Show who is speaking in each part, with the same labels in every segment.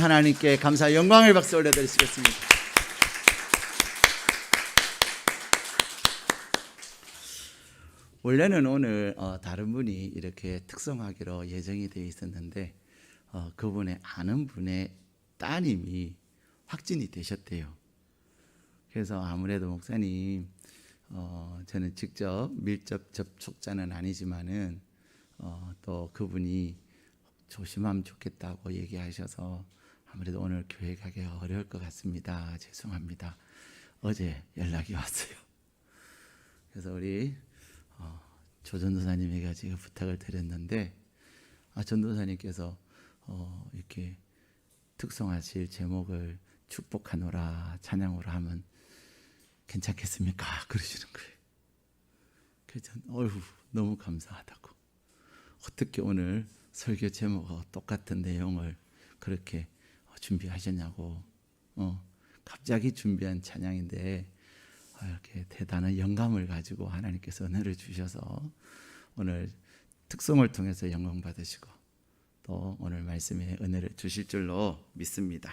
Speaker 1: 하나님께 감사 영광의 박수 올려드리시겠습니다. 원래는 오늘 다른 분이 이렇게 특송하기로 예정이 되어 있었는데 그분의 아는 분의 따님이 확진이 되셨대요. 그래서 아무래도 목사님 저는 직접 밀접 접촉자는 아니지만은 또 그분이 조심하면 좋겠다고 얘기하셔서 아무래도 오늘 교회 가기가 어려울 것 같습니다. 죄송합니다. 어제 연락이 왔어요. 그래서 우리 조 전도사님에게 제가 부탁을 드렸는데 전도사님께서 이렇게 특송하실 제목을 축복하노라 찬양으로 하면 괜찮겠습니까? 그러시는 거예요. 그래서 너무 감사하다고. 어떻게 오늘 설교 제목과 똑같은 내용을 그렇게 준비하셨냐고. 갑자기 준비한 찬양인데 이렇게 대단한 영감을 가지고 하나님께서 은혜를 주셔서 오늘 특송을 통해서 영광 받으시고 또 오늘 말씀에 은혜를 주실 줄로 믿습니다.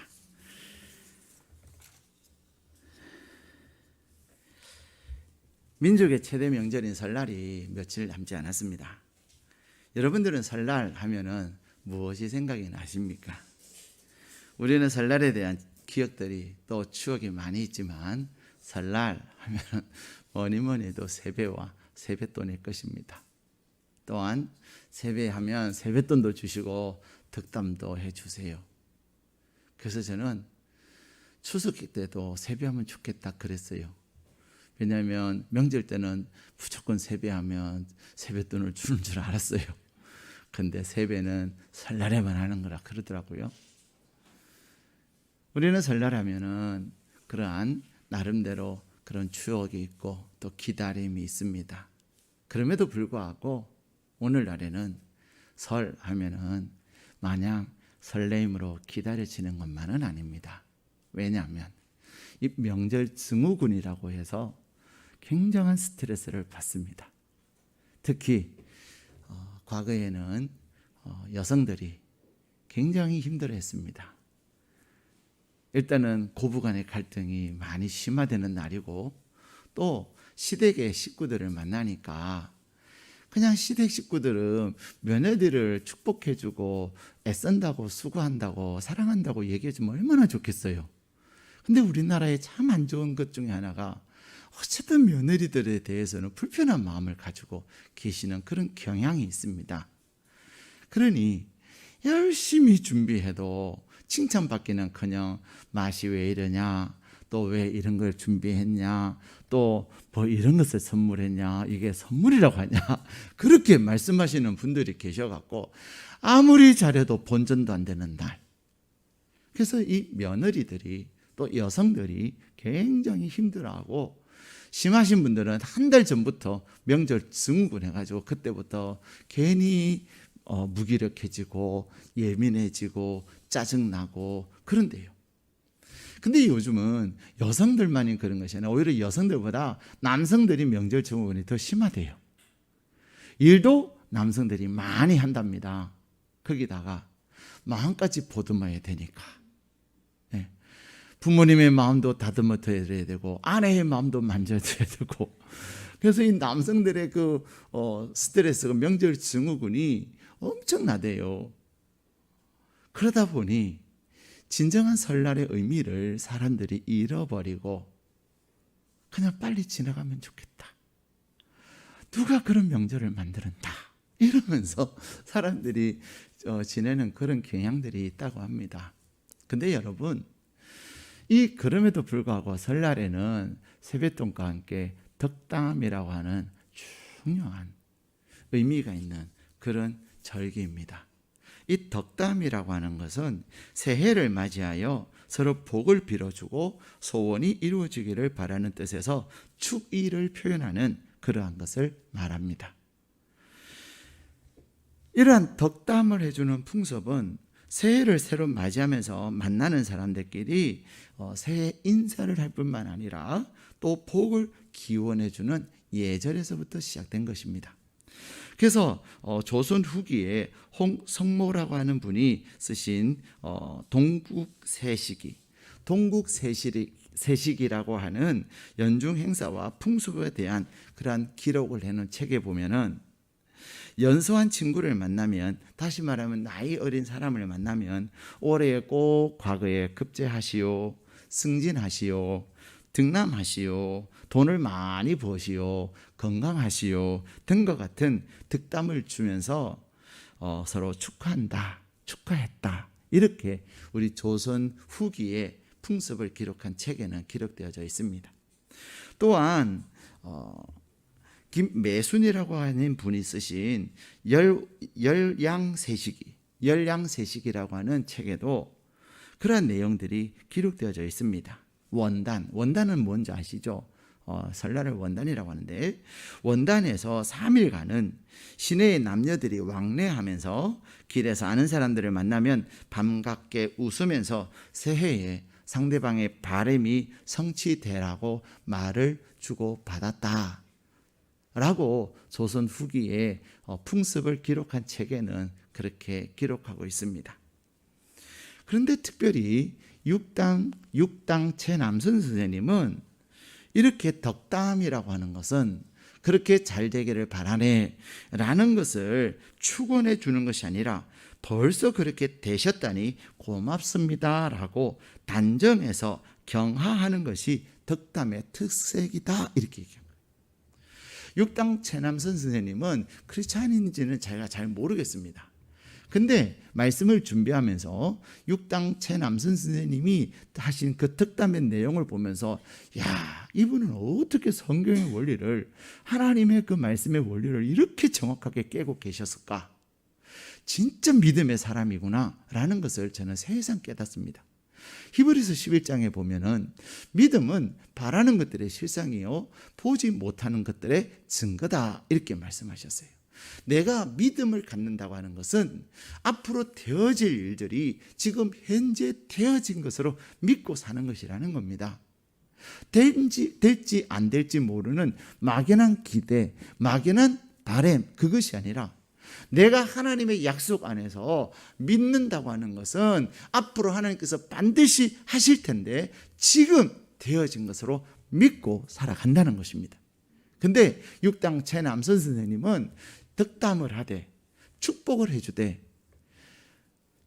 Speaker 1: 민족의 최대 명절인 설날이 며칠 남지 않았습니다. 여러분들은 설날 하면은 무엇이 생각이 나십니까? 우리는 설날에 대한 기억들이 또 추억이 많이 있지만 설날 하면 뭐니 해도 세배와 세뱃돈일 것입니다. 또한 세배하면 세뱃돈도 주시고 덕담도 해주세요. 그래서 저는 추석 때도 세배하면 좋겠다 그랬어요. 왜냐하면 명절 때는 무조건 세배하면 세뱃돈을 주는 줄 알았어요. 근데 세배는 설날에만 하는 거라 그러더라고요. 우리는 설날 하면은 그러한 나름대로 그런 추억이 있고 또 기다림이 있습니다. 그럼에도 불구하고 오늘날에는 설 하면은 마냥 설레임으로 기다려지는 것만은 아닙니다. 왜냐하면 이 명절 증후군이라고 해서 굉장한 스트레스를 받습니다. 특히 과거에는 여성들이 굉장히 힘들어했습니다. 일단은 고부간의 갈등이 많이 심화되는 날이고 또 시댁의 식구들을 만나니까 그냥 시댁 식구들은 며느리를 축복해주고 애쓴다고 수고한다고 사랑한다고 얘기해주면 얼마나 좋겠어요. 근데 우리나라에 참 안 좋은 것 중에 하나가 어쨌든 며느리들에 대해서는 불편한 마음을 가지고 계시는 그런 경향이 있습니다. 그러니 열심히 준비해도 칭찬받기는커녕 맛이 왜 이러냐, 또 왜 이런 걸 준비했냐, 또 뭐 이런 것을 선물했냐, 이게 선물이라고 하냐, 그렇게 말씀하시는 분들이 계셔갖고 아무리 잘해도 본전도 안 되는 날. 그래서 이 며느리들이 또 여성들이 굉장히 힘들어하고 심하신 분들은 한 달 전부터 명절 증후군 해가지고 그때부터 괜히 무기력해지고 예민해지고 짜증나고 그런데요. 근데 요즘은 여성들만이 그런 것이 아니라 오히려 여성들보다 남성들이 명절 증후군이 더 심하대요. 일도 남성들이 많이 한답니다. 거기다가 마음까지 보듬어야 되니까. 부모님의 마음도 다듬어줘야 되고 아내의 마음도 만져줘야 되고 그래서 이 남성들의 그 스트레스가 명절 증후군이 엄청나대요. 그러다 보니 진정한 설날의 의미를 사람들이 잃어버리고 그냥 빨리 지나가면 좋겠다. 누가 그런 명절을 만들었다. 이러면서 사람들이 지내는 그런 경향들이 있다고 합니다. 근데 여러분 그럼에도 불구하고 설날에는 세뱃돈과 함께 덕담이라고 하는 중요한 의미가 있는 그런 절기입니다. 이 덕담이라고 하는 것은 새해를 맞이하여 서로 복을 빌어주고 소원이 이루어지기를 바라는 뜻에서 축의를 표현하는 그러한 것을 말합니다. 이러한 덕담을 해주는 풍습은 새해를 새로 맞이하면서 만나는 사람들끼리 새해 인사를 할 뿐만 아니라 또 복을 기원해 주는 예절에서부터 시작된 것입니다. 그래서 조선 후기에 홍성모라고 하는 분이 쓰신 동국세식이라고 하는 연중 행사와 풍습에 대한 그러한 기록을 해놓은 책에 보면은 연소한 친구를 만나면, 다시 말하면 나이 어린 사람을 만나면 올해 꼭 과거에 급제하시오, 승진하시오, 등남하시오, 돈을 많이 버시오, 건강하시오 등과 같은 득담을 주면서 서로 축하한다, 축하했다, 이렇게 우리 조선 후기의 풍습을 기록한 책에는 기록되어져 있습니다. 또한 김매순이라고 하는 분이 쓰신 열양세식이라고 하는 책에도 그러한 내용들이 기록되어져 있습니다. 원단은 뭔지 아시죠? 설날을 원단이라고 하는데, 원단에서 3일간은 시내의 남녀들이 왕래하면서 길에서 아는 사람들을 만나면 반갑게 웃으면서 새해에 상대방의 바람이 성취되라고 말을 주고받았다 라고 조선 후기의 풍습을 기록한 책에는 그렇게 기록하고 있습니다. 그런데 특별히 육당 최남선 선생님은 이렇게 덕담이라고 하는 것은 그렇게 잘 되기를 바라네 라는 것을 축원해 주는 것이 아니라 벌써 그렇게 되셨다니 고맙습니다 라고 단정해서 경하하는 것이 덕담의 특색이다, 이렇게 얘기합니다. 육당 최남선 선생님은 크리스찬인지는 제가 잘 모르겠습니다. 근데 말씀을 준비하면서 육당 최남선 선생님이 하신 그 덕담의 내용을 보면서, 야, 이분은 어떻게 성경의 원리를, 하나님의 그 말씀의 원리를 이렇게 정확하게 깨고 계셨을까? 진짜 믿음의 사람이구나 라는 것을 저는 새삼 깨닫습니다. 히브리서 11장에 보면은 믿음은 바라는 것들의 실상이요 보지 못하는 것들의 증거다, 이렇게 말씀하셨어요. 내가 믿음을 갖는다고 하는 것은 앞으로 되어질 일들이 지금 현재 되어진 것으로 믿고 사는 것이라는 겁니다. 될지 안 될지 모르는 막연한 기대, 막연한 바람, 그것이 아니라 내가 하나님의 약속 안에서 믿는다고 하는 것은 앞으로 하나님께서 반드시 하실 텐데 지금 되어진 것으로 믿고 살아간다는 것입니다. 근데 육당 최남선 선생님은 덕담을 하되 축복을 해주되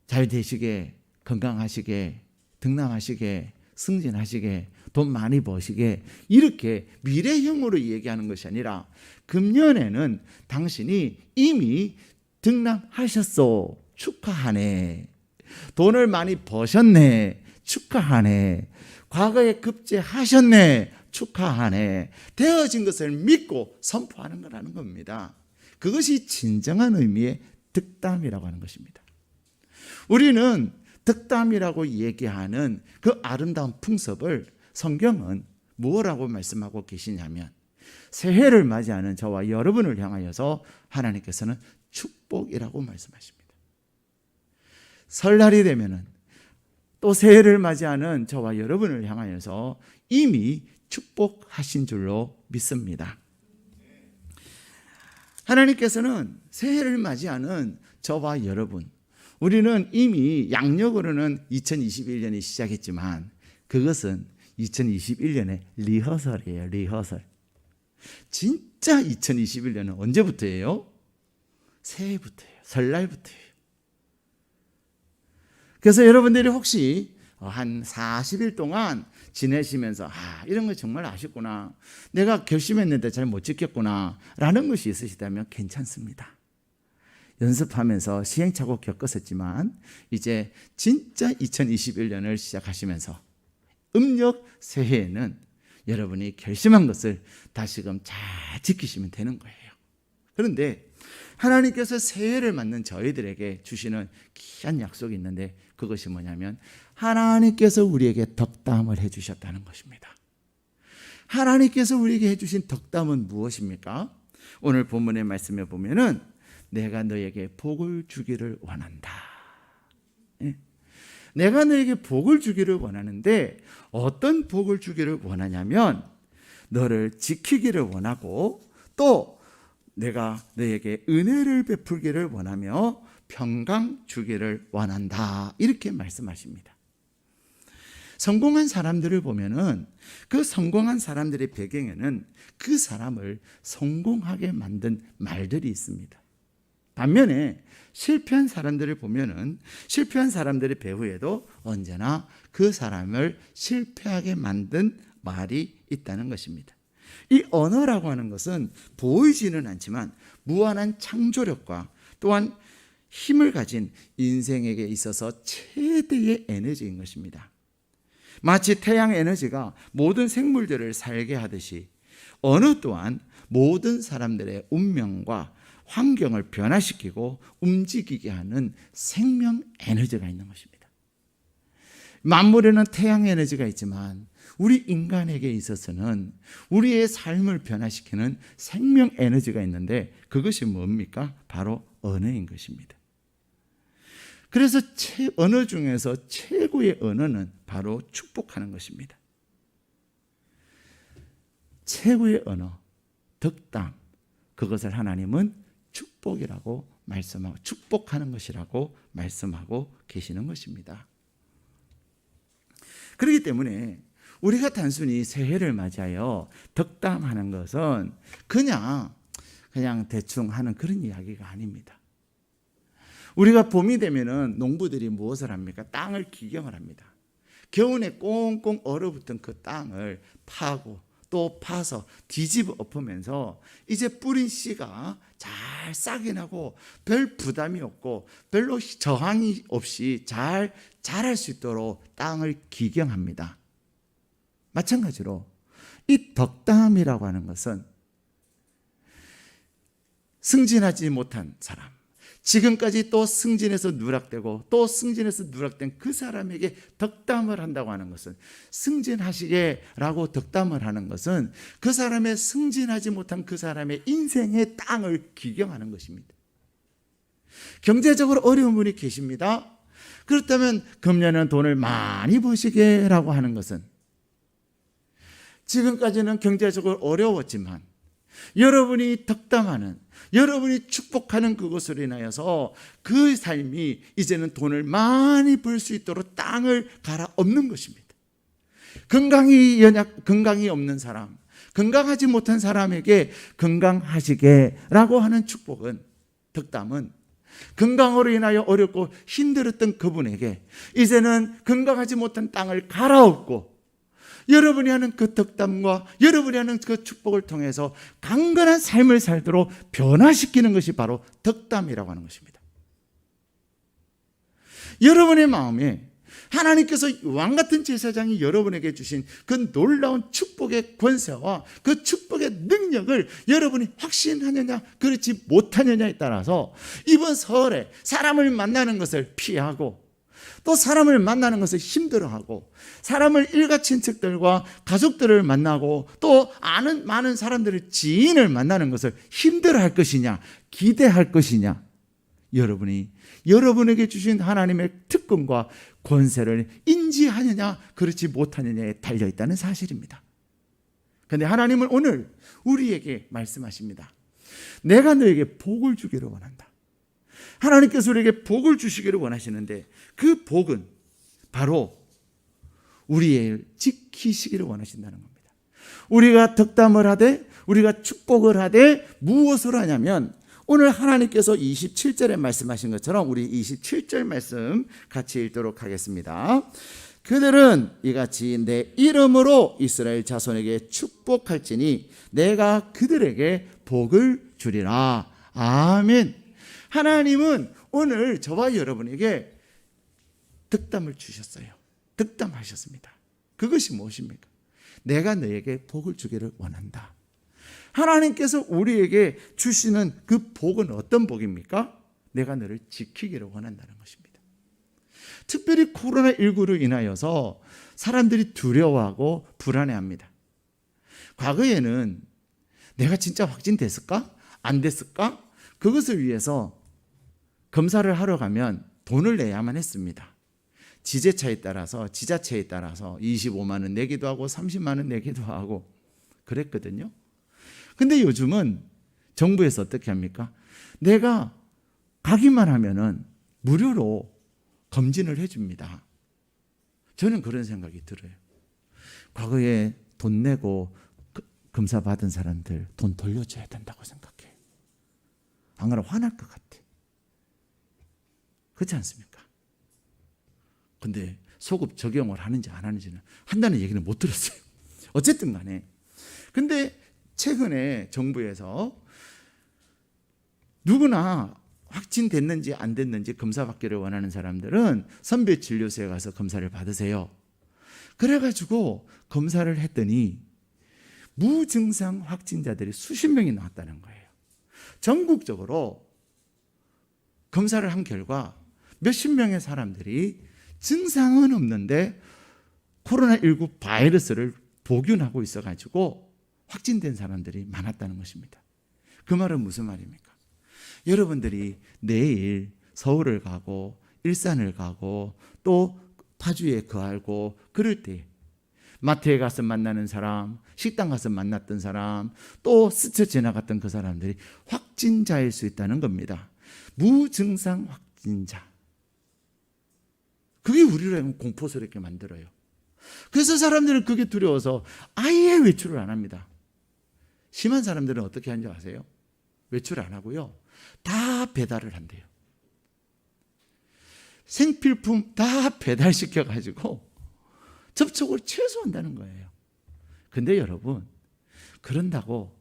Speaker 1: 잘 되시게, 건강하시게, 등남하시게, 승진하시게, 돈 많이 버시게, 이렇게 미래형으로 얘기하는 것이 아니라 금년에는 당신이 이미 등남하셨소, 축하하네, 돈을 많이 버셨네, 축하하네, 과거에 급제하셨네, 축하하네, 되어진 것을 믿고 선포하는 거라는 겁니다. 그것이 진정한 의미의 덕담이라고 하는 것입니다. 우리는 덕담이라고 얘기하는 그 아름다운 풍습을 성경은 무엇이라고 말씀하고 계시냐면, 새해를 맞이하는 저와 여러분을 향하여서 하나님께서는 축복이라고 말씀하십니다. 설날이 되면은 또 새해를 맞이하는 저와 여러분을 향하여서 이미 축복하신 줄로 믿습니다. 하나님께서는 새해를 맞이하는 저와 여러분, 우리는 이미 양력으로는 2021년이 시작했지만 그것은 2021년의 리허설이에요. 리허설. 진짜 2021년은 언제부터예요? 새해부터예요. 설날부터예요. 그래서 여러분들이 혹시 한 40일 동안 지내시면서 이런 거 정말 아쉽구나, 내가 결심했는데 잘 못 지켰구나 라는 것이 있으시다면 괜찮습니다. 연습하면서 시행착오 겪었었지만 이제 진짜 2021년을 시작하시면서 음력 새해에는 여러분이 결심한 것을 다시금 잘 지키시면 되는 거예요. 그런데 하나님께서 새해를 맞는 저희들에게 주시는 귀한 약속이 있는데, 그것이 뭐냐면 하나님께서 우리에게 덕담을 해주셨다는 것입니다. 하나님께서 우리에게 해주신 덕담은 무엇입니까? 오늘 본문의 말씀에 보면은 내가 너에게 복을 주기를 원한다. 내가 너에게 복을 주기를 원하는데 어떤 복을 주기를 원하냐면 너를 지키기를 원하고 또 내가 너에게 은혜를 베풀기를 원하며 평강 주기를 원한다. 이렇게 말씀하십니다. 성공한 사람들을 보면은 그 성공한 사람들의 배경에는 그 사람을 성공하게 만든 말들이 있습니다. 반면에 실패한 사람들을 보면은 실패한 사람들의 배후에도 언제나 그 사람을 실패하게 만든 말이 있다는 것입니다. 이 언어라고 하는 것은 보이지는 않지만 무한한 창조력과 또한 힘을 가진 인생에게 있어서 최대의 에너지인 것입니다. 마치 태양 에너지가 모든 생물들을 살게 하듯이 언어 또한 모든 사람들의 운명과 환경을 변화시키고 움직이게 하는 생명 에너지가 있는 것입니다. 만물에는 태양 에너지가 있지만 우리 인간에게 있어서는 우리의 삶을 변화시키는 생명 에너지가 있는데 그것이 뭡니까? 바로 언어인 것입니다. 그래서 언어 중에서 최고의 언어는 바로 축복하는 것입니다. 최고의 언어, 덕담, 그것을 하나님은 축복이라고 말씀하고 축복하는 것이라고 말씀하고 계시는 것입니다. 그렇기 때문에 우리가 단순히 새해를 맞이하여 덕담하는 것은 그냥 대충 하는 그런 이야기가 아닙니다. 우리가 봄이 되면은 농부들이 무엇을 합니까? 땅을 기경을 합니다. 겨우내 꽁꽁 얼어붙은 그 땅을 파고 또 파서 뒤집어 엎으면서 이제 뿌린 씨가 잘 싹이 나고 별 부담이 없고 별로 저항이 없이 잘 자랄 수 있도록 땅을 기경합니다. 마찬가지로 이 덕담이라고 하는 것은 승진하지 못한 사람, 지금까지 또 승진해서 누락되고 또 승진해서 누락된 그 사람에게 덕담을 한다고 하는 것은, 승진하시게라고 덕담을 하는 것은 그 사람의 승진하지 못한 그 사람의 인생의 땅을 기경하는 것입니다. 경제적으로 어려운 분이 계십니다. 그렇다면 금년에는 돈을 많이 버시게라고 하는 것은, 지금까지는 경제적으로 어려웠지만 여러분이 덕담하는, 여러분이 축복하는 그것으로 인하여서 그 삶이 이제는 돈을 많이 벌 수 있도록 땅을 갈아엎는 것입니다. 건강이 없는 사람, 건강하지 못한 사람에게 건강하시게라고 하는 축복은, 덕담은 건강으로 인하여 어렵고 힘들었던 그분에게 이제는 건강하지 못한 땅을 갈아엎고 여러분이 하는 그 덕담과 여러분이 하는 그 축복을 통해서 강건한 삶을 살도록 변화시키는 것이 바로 덕담이라고 하는 것입니다. 여러분의 마음에 하나님께서 왕같은 제사장이 여러분에게 주신 그 놀라운 축복의 권세와 그 축복의 능력을 여러분이 확신하느냐 그렇지 못하느냐에 따라서 이번 설에 사람을 만나는 것을 피하고, 또 사람을 만나는 것을 힘들어하고, 사람을 일가 친척들과 가족들을 만나고 또 아는 많은 사람들의 지인을 만나는 것을 힘들어할 것이냐 기대할 것이냐, 여러분이 여러분에게 주신 하나님의 특권과 권세를 인지하느냐 그렇지 못하느냐에 달려있다는 사실입니다. 그런데 하나님은 오늘 우리에게 말씀하십니다. 내가 너에게 복을 주기를 원한다. 하나님께서 우리에게 복을 주시기를 원하시는데 그 복은 바로 우리의 지키시기를 원하신다는 겁니다. 우리가 덕담을 하되 우리가 축복을 하되 무엇을 하냐면, 오늘 하나님께서 27절에 말씀하신 것처럼 우리 27절 말씀 같이 읽도록 하겠습니다. 그들은 이같이 내 이름으로 이스라엘 자손에게 축복할지니 내가 그들에게 복을 주리라. 아멘. 하나님은 오늘 저와 여러분에게 덕담을 주셨어요. 덕담하셨습니다. 그것이 무엇입니까? 내가 너에게 복을 주기를 원한다. 하나님께서 우리에게 주시는 그 복은 어떤 복입니까? 내가 너를 지키기를 원한다는 것입니다. 특별히 코로나19로 인하여서 사람들이 두려워하고 불안해합니다. 과거에는 내가 진짜 확진됐을까? 안 됐을까? 그것을 위해서 검사를 하러 가면 돈을 내야만 했습니다. 지자체에 따라서 25만 원 내기도 하고 30만 원 내기도 하고 그랬거든요. 근데 요즘은 정부에서 어떻게 합니까? 내가 가기만 하면은 무료로 검진을 해줍니다. 저는 그런 생각이 들어요. 과거에 돈 내고 검사 받은 사람들 돈 돌려줘야 된다고 생각해요. 안 그러면 화날 것 같아. 그렇지 않습니까? 근데 소급 적용을 하는지 안 하는지는 한다는 얘기는 못 들었어요. 어쨌든 간에. 근데 최근에 정부에서 누구나 확진됐는지 안 됐는지 검사받기를 원하는 사람들은 선별진료소에 가서 검사를 받으세요. 그래가지고 검사를 했더니 무증상 확진자들이 수십 명이 나왔다는 거예요. 전국적으로 검사를 한 결과 몇십 명의 사람들이 증상은 없는데 코로나19 바이러스를 복균하고 있어가지고 확진된 사람들이 많았다는 것입니다. 그 말은 무슨 말입니까? 여러분들이 내일 서울을 가고 일산을 가고 또 파주에 거하고 그럴 때 마트에 가서 만나는 사람, 식당 가서 만났던 사람, 또 스쳐 지나갔던 그 사람들이 확진자일 수 있다는 겁니다. 무증상 확진자. 그게 우리를 공포스럽게 만들어요. 그래서 사람들은 그게 두려워서 아예 외출을 안 합니다. 심한 사람들은 어떻게 하는지 아세요? 외출 안 하고요. 다 배달을 한대요. 생필품 다 배달시켜가지고 접촉을 최소화한다는 거예요. 근데 여러분, 그런다고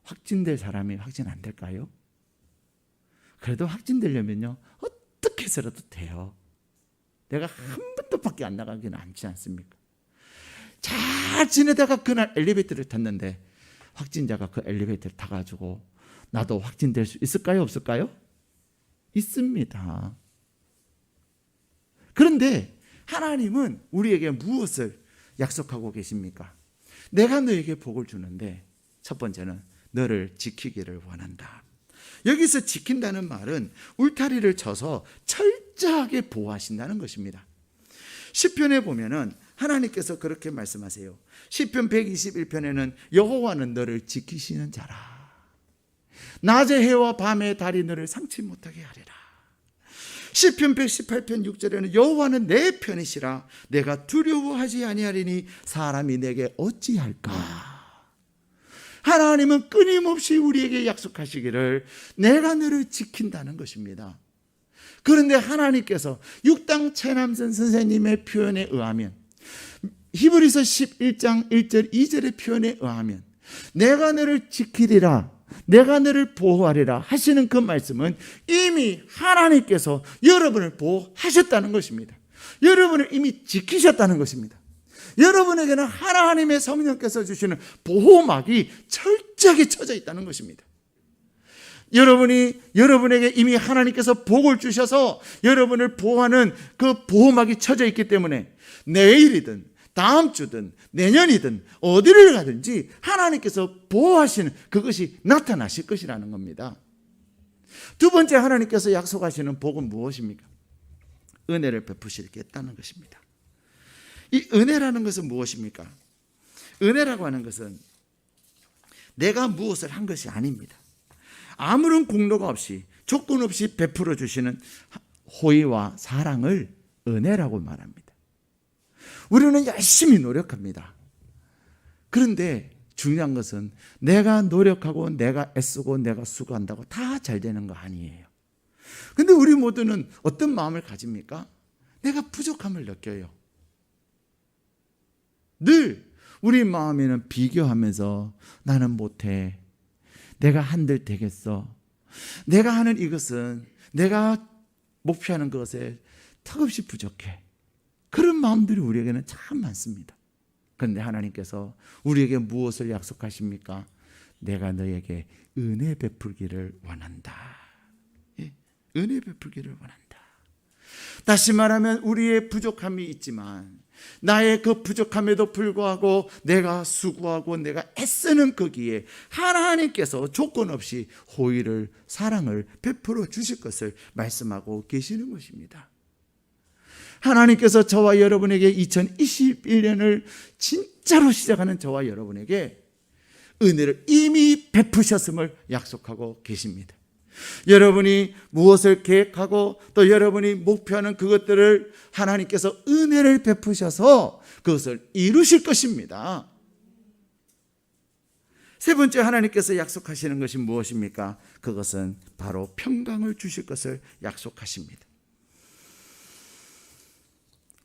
Speaker 1: 확진될 사람이 확진 안 될까요? 그래도 확진되려면요, 어떻게 해서라도 돼요. 내가 한 번도 밖에 안 나가기는 않지 않습니까? 잘 지내다가 그날 엘리베이터를 탔는데 확진자가 그 엘리베이터를 타가지고 나도 확진될 수 있을까요? 없을까요? 있습니다. 그런데 하나님은 우리에게 무엇을 약속하고 계십니까? 내가 너에게 복을 주는데 첫 번째는 너를 지키기를 원한다. 여기서 지킨다는 말은 울타리를 쳐서 철저하게 보호하신다는 것입니다. 시편에 보면은 하나님께서 그렇게 말씀하세요. 시편 121편에는 여호와는 너를 지키시는 자라. 낮의 해와 밤의 달이 너를 상치 못하게 하리라. 시편 118편 6절에는 여호와는 내 편이시라. 내가 두려워하지 아니하리니 사람이 내게 어찌할까. 하나님은 끊임없이 우리에게 약속하시기를 내가 너를 지킨다는 것입니다. 그런데 하나님께서 육당 최남선 선생님의 표현에 의하면 히브리서 11장 1절 2절의 표현에 의하면 내가 너를 지키리라, 내가 너를 보호하리라 하시는 그 말씀은 이미 하나님께서 여러분을 보호하셨다는 것입니다. 여러분을 이미 지키셨다는 것입니다. 여러분에게는 하나님의 성령께서 주시는 보호막이 철저하게 쳐져 있다는 것입니다. 여러분에게 이미 하나님께서 복을 주셔서 여러분을 보호하는 그 보호막이 쳐져 있기 때문에 내일이든 다음 주든 내년이든 어디를 가든지 하나님께서 보호하시는 그것이 나타나실 것이라는 겁니다. 두 번째 하나님께서 약속하시는 복은 무엇입니까? 은혜를 베푸시겠다는 것입니다. 이 은혜라는 것은 무엇입니까? 은혜라고 하는 것은 내가 무엇을 한 것이 아닙니다. 아무런 공로가 없이 조건 없이 베풀어 주시는 호의와 사랑을 은혜라고 말합니다. 우리는 열심히 노력합니다. 그런데 중요한 것은 내가 노력하고 내가 애쓰고 내가 수고한다고 다 잘 되는 거 아니에요. 그런데 우리 모두는 어떤 마음을 가집니까? 내가 부족함을 느껴요. 늘 우리 마음에는 비교하면서 나는 못해. 내가 한들 되겠어. 내가 하는 이것은 내가 목표하는 것에 턱없이 부족해. 그런 마음들이 우리에게는 참 많습니다. 그런데 하나님께서 우리에게 무엇을 약속하십니까? 내가 너에게 은혜 베풀기를 원한다. 예? 은혜 베풀기를 원한다. 다시 말하면 우리의 부족함이 있지만 나의 그 부족함에도 불구하고 내가 수고하고 내가 애쓰는 거기에 하나님께서 조건 없이 호의를, 사랑을 베풀어 주실 것을 말씀하고 계시는 것입니다. 하나님께서 저와 여러분에게 2021년을 진짜로 시작하는 저와 여러분에게 은혜를 이미 베푸셨음을 약속하고 계십니다. 여러분이 무엇을 계획하고 또 여러분이 목표하는 그것들을 하나님께서 은혜를 베푸셔서 그것을 이루실 것입니다. 세 번째, 하나님께서 약속하시는 것이 무엇입니까? 그것은 바로 평강을 주실 것을 약속하십니다.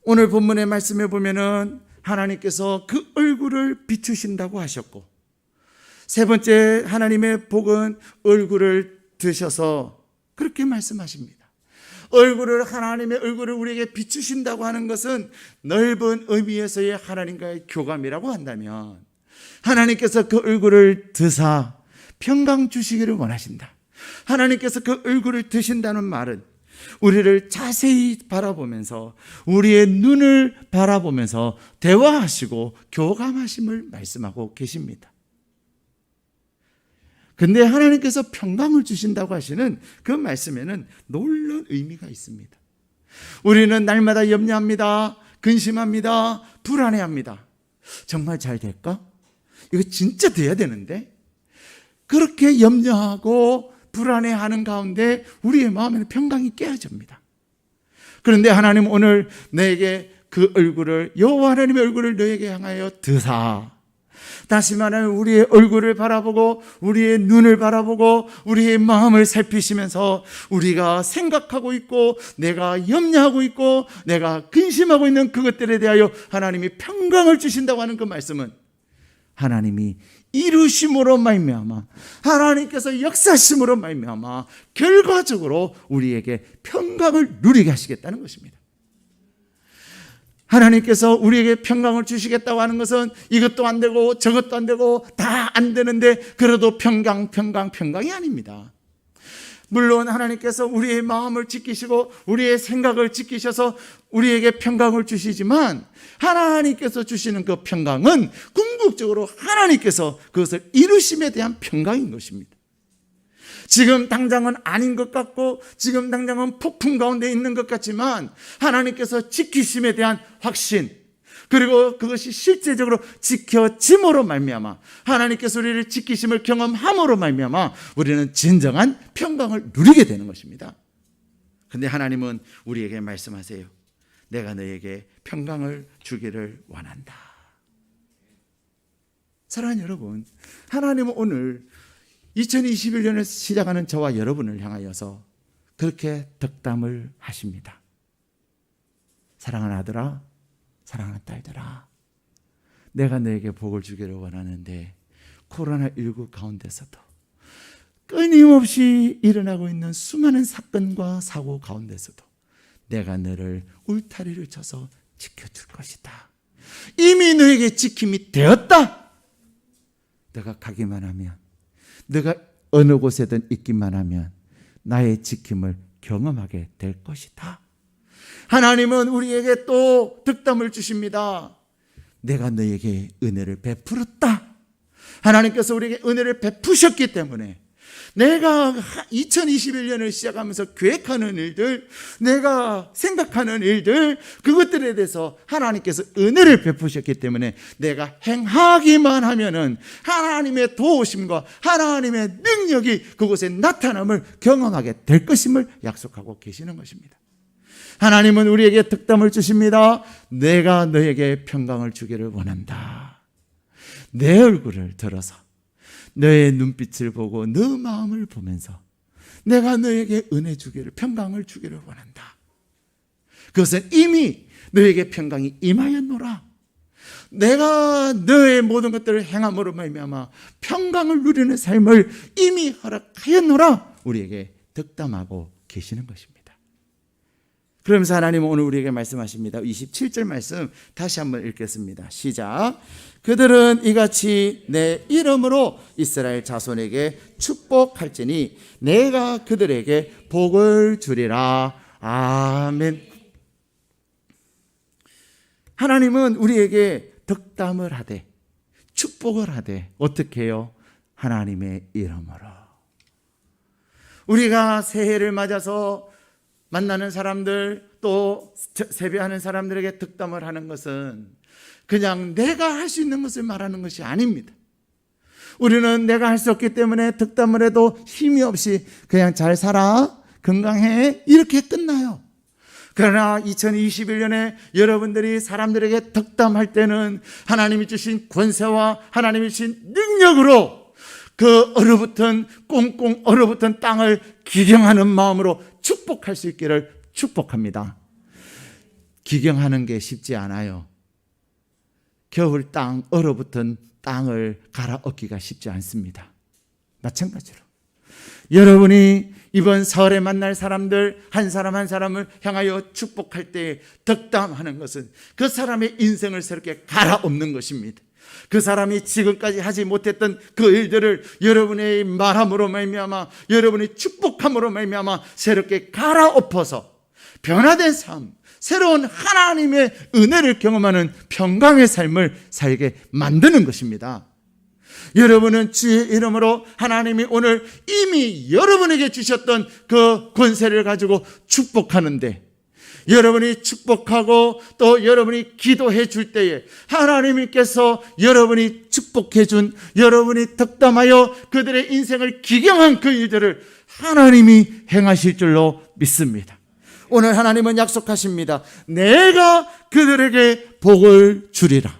Speaker 1: 오늘 본문의 말씀에 보면은 하나님께서 그 얼굴을 비추신다고 하셨고, 세 번째, 하나님의 복은 얼굴을 드셔서 그렇게 말씀하십니다. 하나님의 얼굴을 우리에게 비추신다고 하는 것은 넓은 의미에서의 하나님과의 교감이라고 한다면, 하나님께서 그 얼굴을 드사 평강 주시기를 원하신다. 하나님께서 그 얼굴을 드신다는 말은 우리를 자세히 바라보면서, 우리의 눈을 바라보면서 대화하시고 교감하심을 말씀하고 계십니다. 근데 하나님께서 평강을 주신다고 하시는 그 말씀에는 놀라운 의미가 있습니다. 우리는 날마다 염려합니다. 근심합니다. 불안해합니다. 정말 잘 될까? 이거 진짜 돼야 되는데, 그렇게 염려하고 불안해하는 가운데 우리의 마음에는 평강이 깨어집니다. 그런데 하나님 오늘 내게 그 얼굴을, 여호와 하나님의 얼굴을 너에게 향하여 드사, 다시 말하면 우리의 얼굴을 바라보고 우리의 눈을 바라보고 우리의 마음을 살피시면서 우리가 생각하고 있고 내가 염려하고 있고 내가 근심하고 있는 그것들에 대하여 하나님이 평강을 주신다고 하는 그 말씀은 하나님이 이루심으로 말미암아, 하나님께서 역사심으로 말미암아 결과적으로 우리에게 평강을 누리게 하시겠다는 것입니다. 하나님께서 우리에게 평강을 주시겠다고 하는 것은 이것도 안 되고 저것도 안 되고 다 안 되는데 그래도 평강이 아닙니다. 물론 하나님께서 우리의 마음을 지키시고 우리의 생각을 지키셔서 우리에게 평강을 주시지만, 하나님께서 주시는 그 평강은 궁극적으로 하나님께서 그것을 이루심에 대한 평강인 것입니다. 지금 당장은 아닌 것 같고 지금 당장은 폭풍 가운데 있는 것 같지만 하나님께서 지키심에 대한 확신, 그리고 그것이 실제적으로 지켜짐으로 말미암아, 하나님께서 우리를 지키심을 경험함으로 말미암아 우리는 진정한 평강을 누리게 되는 것입니다. 그런데 하나님은 우리에게 말씀하세요. 내가 너에게 평강을 주기를 원한다. 사랑하는 여러분, 하나님은 오늘 2021년을 시작하는 저와 여러분을 향하여서 그렇게 덕담을 하십니다. 사랑하는 아들아, 사랑하는 딸들아, 내가 너에게 복을 주기를 원하는데 코로나19 가운데서도 끊임없이 일어나고 있는 수많은 사건과 사고 가운데서도 내가 너를 울타리를 쳐서 지켜줄 것이다. 이미 너에게 지킴이 되었다. 내가 가기만 하면, 내가 어느 곳에든 있기만 하면 나의 지킴을 경험하게 될 것이다. 하나님은 우리에게 또 득담을 주십니다. 내가 너에게 은혜를 베풀었다. 하나님께서 우리에게 은혜를 베푸셨기 때문에 내가 2021년을 시작하면서 계획하는 일들, 내가 생각하는 일들, 그것들에 대해서 하나님께서 은혜를 베푸셨기 때문에 내가 행하기만 하면은 하나님의 도우심과 하나님의 능력이 그곳에 나타남을 경험하게 될 것임을 약속하고 계시는 것입니다. 하나님은 우리에게 득담을 주십니다. 내가 너에게 평강을 주기를 원한다. 내 얼굴을 들어서 너의 눈빛을 보고 너 마음을 보면서 내가 너에게 은혜 주기를, 평강을 주기를 원한다. 그것은 이미 너에게 평강이 임하였노라. 내가 너의 모든 것들을 행함으로 말미암아 평강을 누리는 삶을 이미 허락하였노라. 우리에게 득담하고 계시는 것입니다. 그러면서 하나님은 오늘 우리에게 말씀하십니다. 27절 말씀 다시 한번 읽겠습니다. 시작. 그들은 이같이 내 이름으로 이스라엘 자손에게 축복할지니 내가 그들에게 복을 주리라. 아멘. 하나님은 우리에게 덕담을 하되 축복을 하되 어떻게 해요? 하나님의 이름으로. 우리가 새해를 맞아서 만나는 사람들, 또 세배하는 사람들에게 득담을 하는 것은 그냥 내가 할 수 있는 것을 말하는 것이 아닙니다. 우리는 내가 할 수 없기 때문에 덕담을 해도 힘이 없이 그냥 잘 살아, 건강해, 이렇게 끝나요. 그러나 2021년에 여러분들이 사람들에게 덕담할 때는 하나님이 주신 권세와 하나님이 주신 능력으로 그 얼어붙은 꽁꽁 얼어붙은 땅을 기경하는 마음으로 축복할 수 있기를 축복합니다. 기경하는 게 쉽지 않아요. 겨울 땅, 얼어붙은 땅을 갈아엎기가 쉽지 않습니다. 마찬가지로 여러분이 이번 설에 만날 사람들 한 사람 한 사람을 향하여 축복할 때 덕담하는 것은 그 사람의 인생을 새롭게 갈아엎는 것입니다. 그 사람이 지금까지 하지 못했던 그 일들을 여러분의 말함으로 말미암아, 여러분의 축복함으로 말미암아 새롭게 갈아엎어서 변화된 삶, 새로운 하나님의 은혜를 경험하는 평강의 삶을 살게 만드는 것입니다. 여러분은 주의 이름으로 하나님이 오늘 이미 여러분에게 주셨던 그 권세를 가지고 축복하는데, 여러분이 축복하고 또 여러분이 기도해 줄 때에 하나님께서 여러분이 축복해 준, 여러분이 덕담하여 그들의 인생을 기경한 그 일들을 하나님이 행하실 줄로 믿습니다. 오늘 하나님은 약속하십니다. 내가 그들에게 복을 주리라.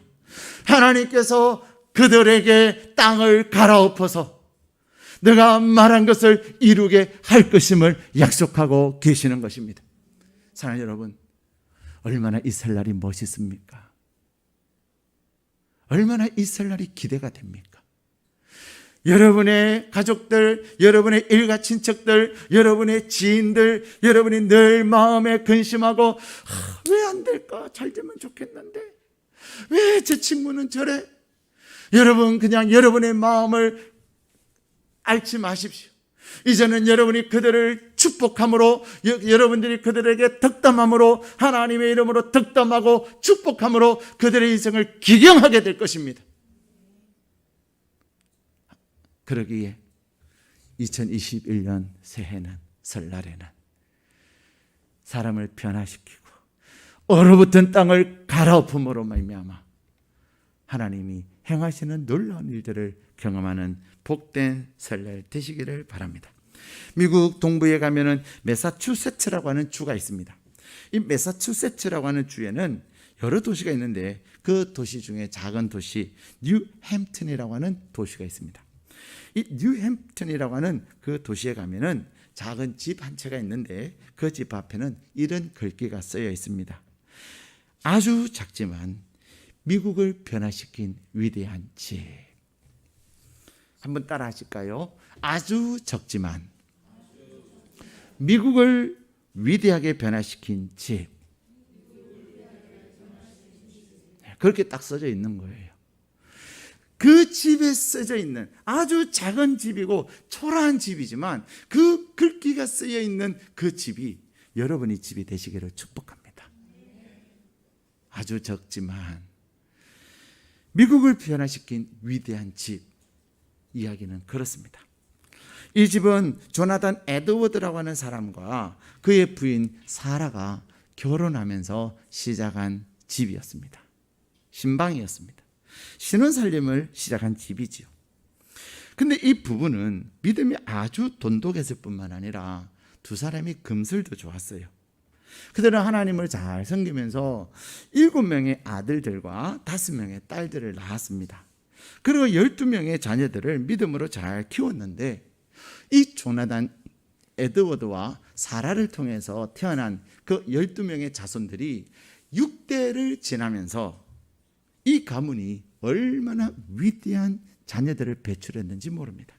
Speaker 1: 하나님께서 그들에게 땅을 갈아엎어서 내가 말한 것을 이루게 할 것임을 약속하고 계시는 것입니다. 사랑하는 여러분, 얼마나 이 설날이 멋있습니까? 얼마나 이 설날이 기대가 됩니까? 여러분의 가족들, 여러분의 일가 친척들, 여러분의 지인들, 여러분이 늘 마음에 근심하고 왜 안 될까? 잘 되면 좋겠는데 왜 제 친구는 저래? 여러분, 그냥 여러분의 마음을 앓지 마십시오. 이제는 여러분이 그들을 축복함으로, 여러분들이 그들에게 덕담함으로, 하나님의 이름으로 덕담하고 축복함으로 그들의 인생을 기경하게 될 것입니다. 그러기에 2021년 새해는, 설날에는 사람을 변화시키고 얼어붙은 땅을 갈아엎음으로 말미암아 하나님이 행하시는 놀라운 일들을 경험하는 복된 설날 되시기를 바랍니다. 미국 동부에 가면은 매사추세츠라고 하는 주가 있습니다. 이 매사추세츠라고 하는 주에는 여러 도시가 있는데 그 도시 중에 작은 도시 뉴햄튼이라고 하는 도시가 있습니다. 이 뉴햄튼이라고 하는 그 도시에 가면은 작은 집 한 채가 있는데 그 집 앞에는 이런 글귀가 쓰여 있습니다. 아주 작지만 미국을 변화시킨 위대한 집. 한번 따라 하실까요? 아주 적지만 미국을 위대하게 변화시킨 집. 그렇게 딱 써져 있는 거예요. 그 집에 써져 있는 아주 작은 집이고 초라한 집이지만 그 글귀가 쓰여 있는 그 집이 여러분의 집이 되시기를 축복합니다. 아주 적지만 미국을 변화시킨 위대한 집. 이야기는 그렇습니다. 이 집은 조나단 에드워드라고 하는 사람과 그의 부인 사라가 결혼하면서 시작한 집이었습니다. 신방이었습니다. 신혼살림을 시작한 집이지요. 근데 이 부부는 믿음이 아주 돈독했을 뿐만 아니라 두 사람이 금슬도 좋았어요. 그들은 하나님을 잘 섬기면서 7명의 아들들과 5명의 딸들을 낳았습니다. 그리고 12명의 자녀들을 믿음으로 잘 키웠는데 이 조나단 에드워드와 사라를 통해서 태어난 그 12명의 자손들이 6대를 지나면서 이 가문이 얼마나 위대한 자녀들을 배출했는지 모릅니다.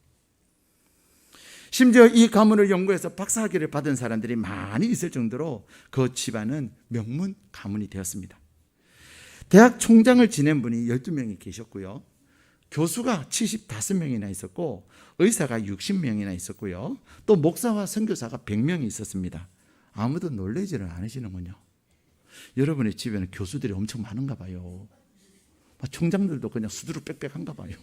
Speaker 1: 심지어 이 가문을 연구해서 박사학위를 받은 사람들이 많이 있을 정도로 그 집안은 명문 가문이 되었습니다. 대학 총장을 지낸 분이 12명이 계셨고요. 교수가 75명이나 있었고 의사가 60명이나 있었고요. 또 목사와 선교사가 100명이 있었습니다. 아무도 놀라지를 않으시는군요. 여러분의 집에는 교수들이 엄청 많은가 봐요. 총장들도 그냥 수두룩 빽빽한가 봐요.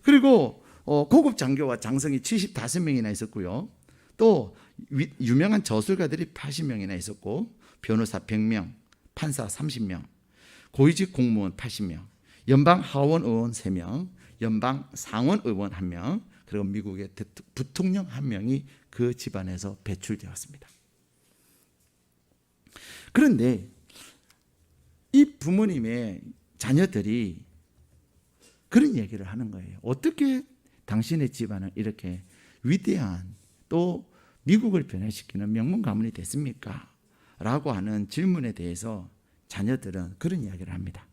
Speaker 1: 그리고 고급 장교와 장성이 75명이나 있었고요. 또 유명한 저술가들이 80명이나 있었고 변호사 100명, 판사 30명, 고위직 공무원 80명, 연방 하원 의원 3명, 연방 상원 의원 1명, 그리고 미국의 부통령 1명이 그 집안에서 배출되었습니다. 그런데 이 부모님의 자녀들이 그런 얘기를 하는 거예요. 어떻게 당신의 집안은 이렇게 위대한 또 미국을 변화시키는 명문 가문이 됐습니까? 라고 하는 질문에 대해서 자녀들은 그런 이야기를 합니다.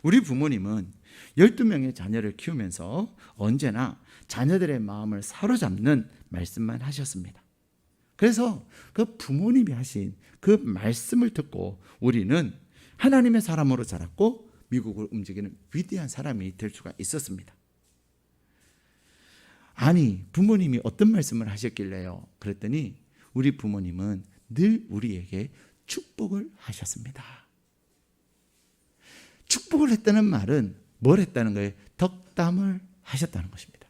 Speaker 1: 우리 부모님은 12명의 자녀를 키우면서 언제나 자녀들의 마음을 사로잡는 말씀만 하셨습니다. 그래서 그 부모님이 하신 그 말씀을 듣고 우리는 하나님의 사람으로 자랐고 미국을 움직이는 위대한 사람이 될 수가 있었습니다. 아니, 부모님이 어떤 말씀을 하셨길래요? 그랬더니 우리 부모님은 늘 우리에게 축복을 하셨습니다. 축복을 했다는 말은 뭘 했다는 거예요? 덕담을 하셨다는 것입니다.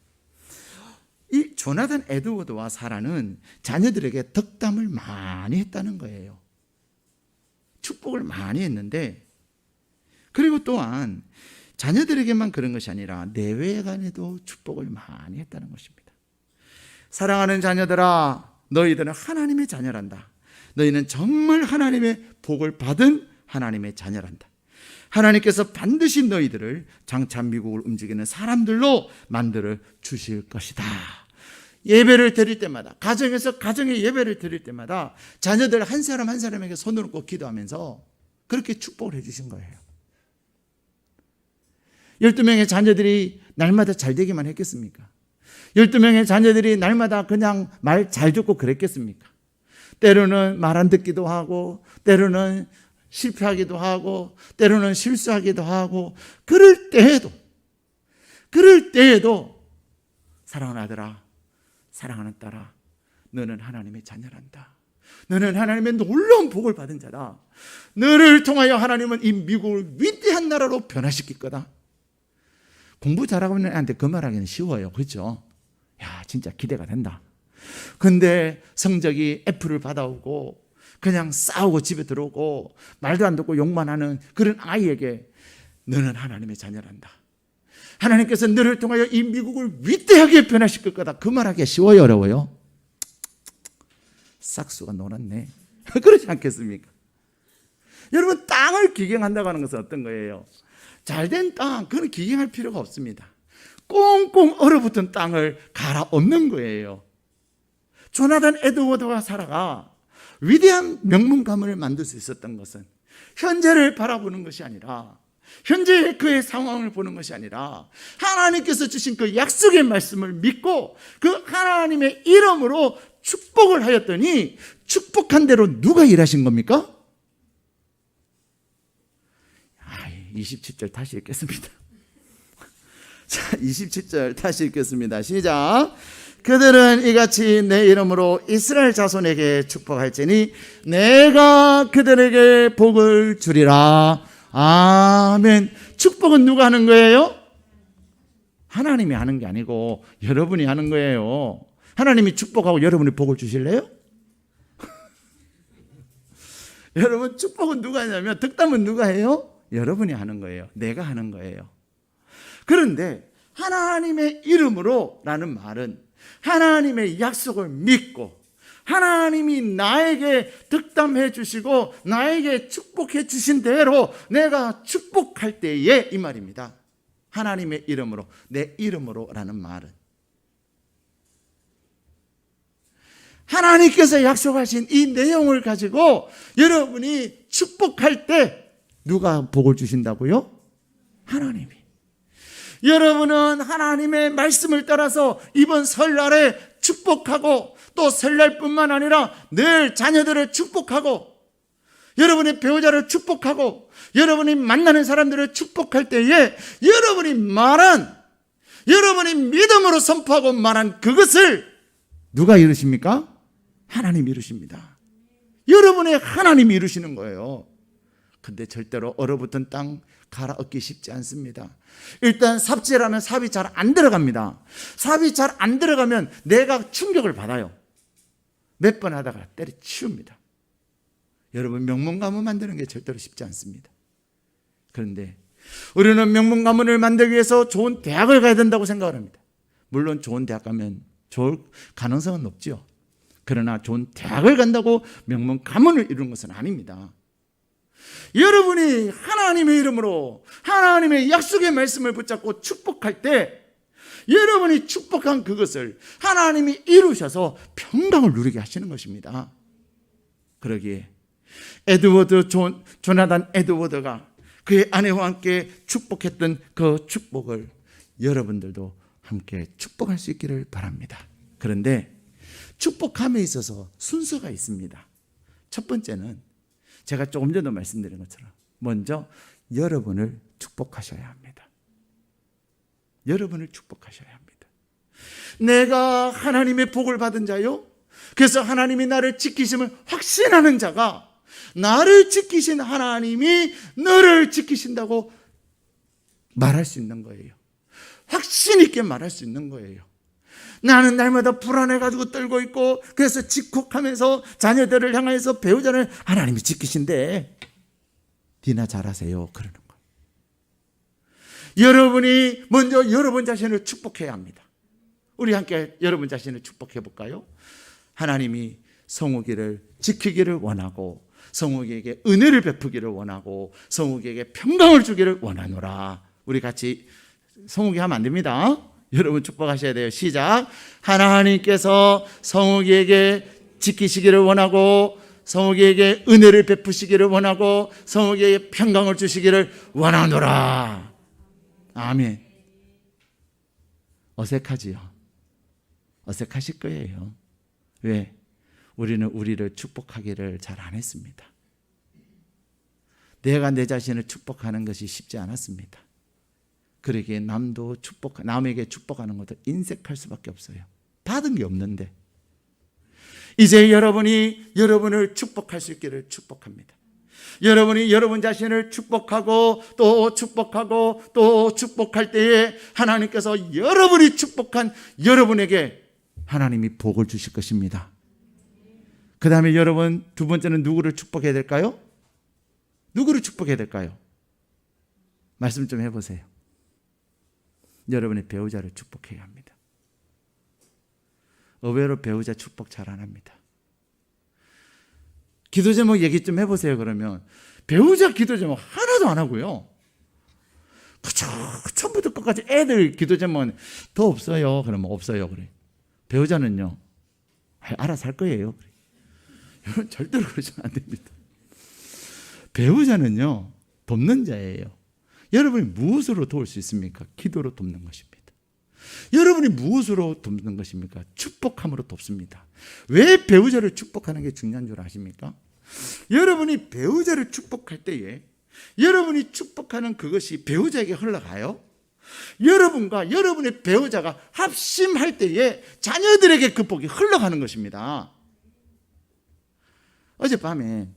Speaker 1: 이 조나단 에드워드와 사라는 자녀들에게 덕담을 많이 했다는 거예요. 축복을 많이 했는데, 그리고 또한 자녀들에게만 그런 것이 아니라 내외간에도 축복을 많이 했다는 것입니다. 사랑하는 자녀들아, 너희들은 하나님의 자녀란다. 너희는 정말 하나님의 복을 받은 하나님의 자녀란다. 하나님께서 반드시 너희들을 장차 미국을 움직이는 사람들로 만들어 주실 것이다. 예배를 드릴 때마다, 가정에서 가정의 예배를 드릴 때마다 자녀들 한 사람 한 사람에게 손을 얹고 기도하면서 그렇게 축복을 해주신 거예요. 12명의 자녀들이 날마다 잘 되기만 했겠습니까? 12명의 자녀들이 날마다 그냥 말 잘 듣고 그랬겠습니까? 때로는 말 안 듣기도 하고, 때로는 실패하기도 하고, 때로는 실수하기도 하고, 그럴 때에도 사랑하는 아들아, 사랑하는 딸아, 너는 하나님의 자녀란다. 너는 하나님의 놀라운 복을 받은 자다. 너를 통하여 하나님은 이 미국을 위대한 나라로 변화시킬 거다. 공부 잘하고 있는 애한테 그 말하기는 쉬워요. 그렇죠? 야, 진짜 기대가 된다. 근데 성적이 F를 받아오고 그냥 싸우고 집에 들어오고 말도 안 듣고 욕만 하는 그런 아이에게 너는 하나님의 자녀란다. 하나님께서 너를 통하여 이 미국을 위대하게 변화시킬 거다. 그 말하기가 쉬워요, 어려워요? 싹수가 놀았네. 그렇지 않겠습니까? 여러분, 땅을 기경한다고 하는 것은 어떤 거예요? 잘된 땅, 그건 기경할 필요가 없습니다. 꽁꽁 얼어붙은 땅을 갈아엎는 거예요. 조나단 에드워드와 사라가 위대한 명문 가문을 만들 수 있었던 것은 현재를 바라보는 것이 아니라, 현재의 그의 상황을 보는 것이 아니라 하나님께서 주신 그 약속의 말씀을 믿고 그 하나님의 이름으로 축복을 하였더니, 축복한 대로 누가 일하신 겁니까? 27절 다시 읽겠습니다. 자, 27절 다시 읽겠습니다. 시작. 그들은 이같이 내 이름으로 이스라엘 자손에게 축복할지니 내가 그들에게 복을 주리라. 아멘. 축복은 누가 하는 거예요? 하나님이 하는 게 아니고 여러분이 하는 거예요. 하나님이 축복하고 여러분이 복을 주실래요? 여러분, 축복은 누가 하냐면, 덕담은 누가 해요? 여러분이 하는 거예요. 내가 하는 거예요. 그런데 하나님의 이름으로 라는 말은 하나님의 약속을 믿고 하나님이 나에게 덕담해 주시고 나에게 축복해 주신 대로 내가 축복할 때에 이 말입니다. 하나님의 이름으로, 내 이름으로 라는 말은 하나님께서 약속하신 이 내용을 가지고 여러분이 축복할 때 누가 복을 주신다고요? 하나님이. 여러분은 하나님의 말씀을 따라서 이번 설날에 축복하고, 또 설날뿐만 아니라 늘 자녀들을 축복하고, 여러분의 배우자를 축복하고, 여러분이 만나는 사람들을 축복할 때에 여러분이 믿음으로 선포하고 말한 그것을 누가 이루십니까? 하나님이 이루십니다. 여러분의 하나님이 이루시는 거예요. 근데 절대로 얼어붙은 땅 갈아엎기 쉽지 않습니다. 일단 삽질하면 삽이 잘 안 들어갑니다. 삽이 잘 안 들어가면 내가 충격을 받아요. 몇 번 하다가 때려치웁니다. 여러분, 명문 가문 만드는 게 절대로 쉽지 않습니다. 그런데 우리는 명문 가문을 만들기 위해서 좋은 대학을 가야 된다고 생각을 합니다. 물론 좋은 대학 가면 좋을 가능성은 높죠. 그러나 좋은 대학을 간다고 명문 가문을 이루는 것은 아닙니다. 여러분이 하나님의 이름으로 하나님의 약속의 말씀을 붙잡고 축복할 때 여러분이 축복한 그것을 하나님이 이루셔서 평강을 누리게 하시는 것입니다. 그러기에 조나단 에드워드가 그의 아내와 함께 축복했던 그 축복을 여러분들도 함께 축복할 수 있기를 바랍니다. 그런데 축복함에 있어서 순서가 있습니다. 첫 번째는 제가 조금 전에 말씀드린 것처럼 먼저 여러분을 축복하셔야 합니다. 여러분을 축복하셔야 합니다. 내가 하나님의 복을 받은 자요, 그래서 하나님이 나를 지키심을 확신하는 자가 나를 지키신 하나님이 너를 지키신다고 말할 수 있는 거예요. 확신 있게 말할 수 있는 거예요. 나는 날마다 불안해가지고 떨고 있고 그래서 직콕하면서 자녀들을 향해서 배우자를 하나님이 지키신대. 니나 잘하세요. 그러는 거예요. 여러분이 먼저 여러분 자신을 축복해야 합니다. 우리 함께 여러분 자신을 축복해 볼까요? 하나님이 성욱이를 지키기를 원하고 성욱이에게 은혜를 베푸기를 원하고 성욱이에게 평강을 주기를 원하노라. 우리 같이 성욱이 하면 안 됩니다. 여러분 축복하셔야 돼요. 시작. 하나님께서 성욱이에게 지키시기를 원하고 성욱이에게 은혜를 베푸시기를 원하고 성욱이에게 평강을 주시기를 원하노라. 아멘. 어색하지요? 어색하실 거예요. 왜? 우리는 우리를 축복하기를 잘 안 했습니다. 내가 내 자신을 축복하는 것이 쉽지 않았습니다. 그러기에 남에게 축복하는 것도 인색할 수밖에 없어요. 받은 게 없는데. 이제 여러분이 여러분을 축복할 수 있기를 축복합니다. 여러분이 여러분 자신을 축복하고 또 축복하고 또 축복할 때에 하나님께서 여러분이 축복한 여러분에게 하나님이 복을 주실 것입니다. 그 다음에 여러분 두 번째는 누구를 축복해야 될까요? 누구를 축복해야 될까요? 말씀 좀 해보세요. 여러분의 배우자를 축복해야 합니다. 의외로 배우자 축복 잘 안 합니다. 기도 제목 얘기 좀 해보세요. 그러면 배우자 기도 제목 하나도 안 하고요. 그쵸, 처음부터 끝까지 애들 기도 제목은 더 없어요. 그러면 없어요. 그래. 배우자는요, 알아서 할 거예요. 그래. 여러분 절대로 그러시면 안 됩니다. 배우자는요, 돕는 자예요. 여러분이 무엇으로 도울 수 있습니까? 기도로 돕는 것입니다. 여러분이 무엇으로 돕는 것입니까? 축복함으로 돕습니다. 왜 배우자를 축복하는 게 중요한 줄 아십니까? 여러분이 배우자를 축복할 때에 여러분이 축복하는 그것이 배우자에게 흘러가요. 여러분과 여러분의 배우자가 합심할 때에 자녀들에게 그 복이 흘러가는 것입니다. 어젯밤에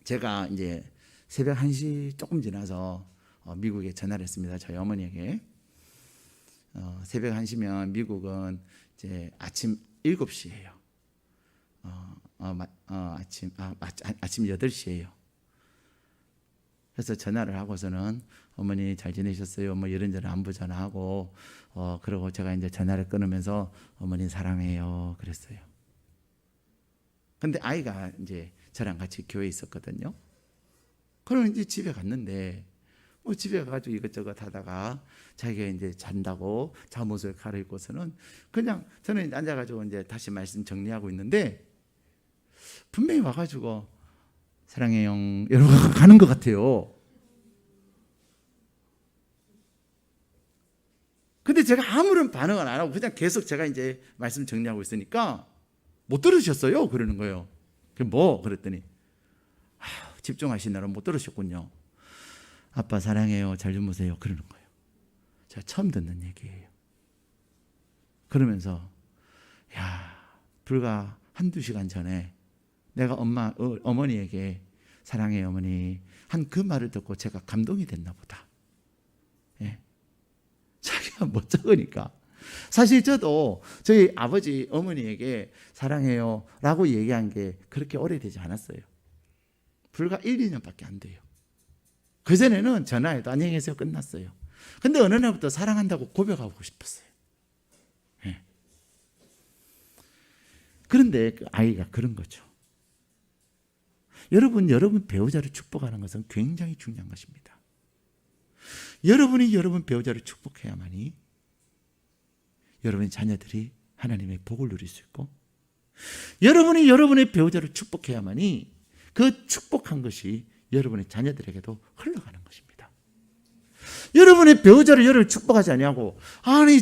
Speaker 1: 제가 이제 새벽 1시 조금 지나서 미국에 전화를 했습니다. 저희 어머니에게. 새벽 1시면 미국은 이제 아침 7시예요. 아침 8시예요. 그래서 전화를 하고서는 어머니 잘 지내셨어요? 뭐 이런저런 안부 전화하고 그러고 제가 이제 전화를 끊으면서 어머니 사랑해요 그랬어요. 근데 아이가 이제 저랑 같이 교회에 있었거든요. 그럼 이제 집에 갔는데 뭐 집에 가가지고 이것저것 하다가 자기가 이제 잔다고 잠옷을 갈아입고서는 그냥 저는 앉아가지고 이제 다시 말씀 정리하고 있는데 분명히 와가지고 사랑해요 이러고 가는 것 같아요. 근데 제가 아무런 반응을 안 하고 그냥 계속 제가 이제 말씀 정리하고 있으니까 못 들으셨어요? 그러는 거예요. 뭐? 그랬더니 집중하시느라 못 들으셨군요. 아빠 사랑해요. 잘 주무세요. 그러는 거예요. 제가 처음 듣는 얘기예요. 그러면서 불과 한두 시간 전에 내가 어머니에게 사랑해요 어머니 한 그 말을 듣고 제가 감동이 됐나 보다. 예. 자기가 멋쩍으니까. 사실 저도 저희 아버지 어머니에게 사랑해요 라고 얘기한 게 그렇게 오래되지 않았어요. 불과 1, 2년밖에 안 돼요. 그전에는 전화해도 안녕히 계세요 끝났어요. 근데 어느 날부터 사랑한다고 고백하고 싶었어요. 네. 그런데 그 아이가 그런 거죠. 여러분 배우자를 축복하는 것은 굉장히 중요한 것입니다. 여러분이 여러분 배우자를 축복해야만이 여러분의 자녀들이 하나님의 복을 누릴 수 있고, 여러분이 여러분의 배우자를 축복해야만이 그 축복한 것이 여러분의 자녀들에게도 흘러가는 것입니다. 여러분의 배우자를 여러분 축복하지 아니하고, 아니